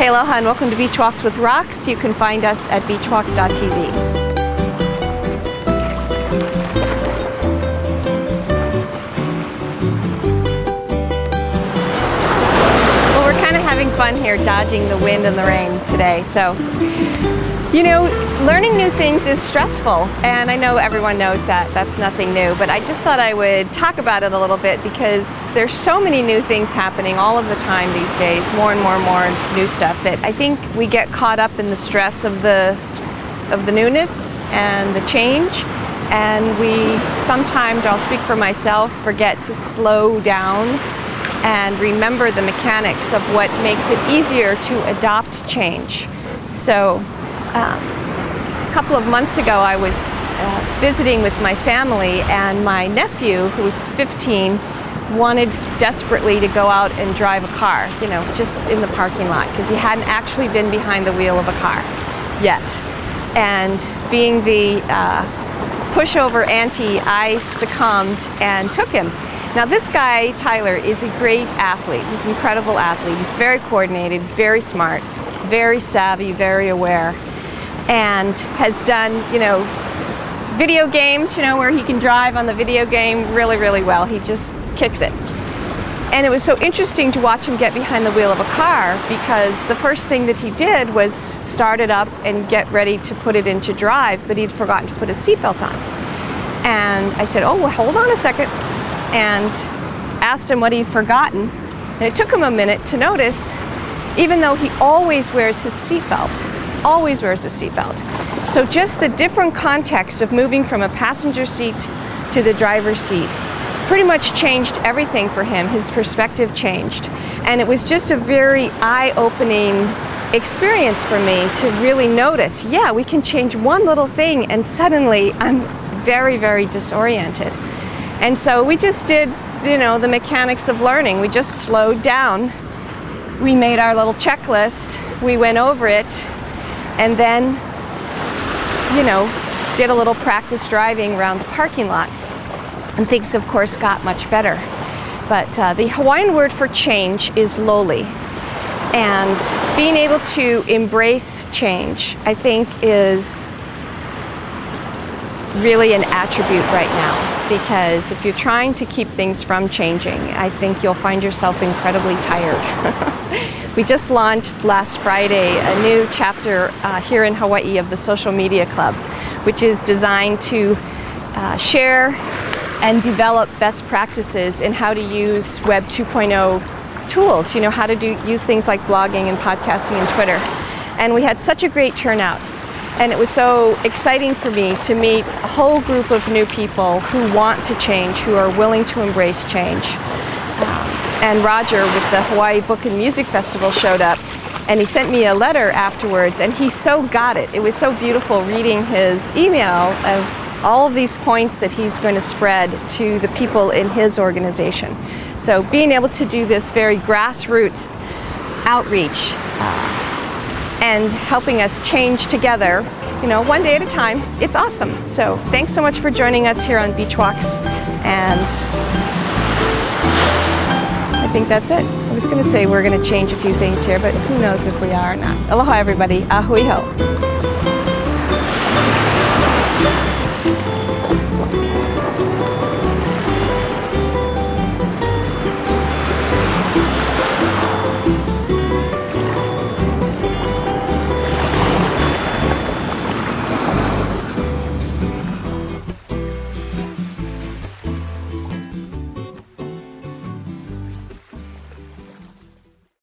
Hey, aloha and welcome to Beach Walks with Rocks. You can find us at beachwalks.tv. Well, we're kind of having fun here dodging the wind and the rain today. So, you know, learning new things is stressful, and I know everyone knows that. That's nothing new, but I just thought I would talk about it a little bit because there's so many new things happening all of the time these days, more and more and more new stuff, that I think we get caught up in the stress of the newness and the change, and we sometimes, I'll speak for myself, forget to slow down and remember the mechanics of what makes it easier to adopt change. So, a couple of months ago I was visiting with my family, and my nephew, who was 15, wanted desperately to go out and drive a car, you know, just in the parking lot, because he hadn't actually been behind the wheel of a car yet. And being the pushover auntie, I succumbed and took him. Now this guy, Tyler, is a great athlete. He's an incredible athlete. He's very coordinated, very smart, very savvy, very aware, and has done, you know, video games, you know, where he can drive on the video game really, really well. He just kicks it. And it was so interesting to watch him get behind the wheel of a car, because the first thing that he did was start it up and get ready to put it into drive, but he'd forgotten to put his seatbelt on. And I said, oh, well, hold on a second, and asked him what he'd forgotten. And it took him a minute to notice, even though he always wears his seatbelt, always wears a seatbelt. So just the different context of moving from a passenger seat to the driver's seat pretty much changed everything for him. His perspective changed. And it was just a very eye-opening experience for me to really notice, yeah, we can change one little thing and suddenly I'm very, very disoriented. And so we just did, you know, the mechanics of learning. We just slowed down. We made our little checklist. We went over it, and then, you know, did a little practice driving around the parking lot. And things, of course, got much better. But the Hawaiian word for change is loli. And being able to embrace change, I think, is really an attribute right now. Because if you're trying to keep things from changing, I think you'll find yourself incredibly tired. We just launched last Friday a new chapter here in Hawaii of the Social Media Club, which is designed to share and develop best practices in how to use Web 2.0 tools, you know, how to use things like blogging and podcasting and Twitter. And we had such a great turnout. And it was so exciting for me to meet a whole group of new people who want to change, who are willing to embrace change. And Roger with the Hawaii Book and Music Festival showed up, and he sent me a letter afterwards, and he so got it. It was so beautiful reading his email of all of these points that he's going to spread to the people in his organization. So being able to do this very grassroots outreach and helping us change together, you know, one day at a time, it's awesome. So thanks so much for joining us here on Beach Walks, and I think that's it. I was going to say we're going to change a few things here, but who knows if we are or not. Aloha, everybody. Ahui ho.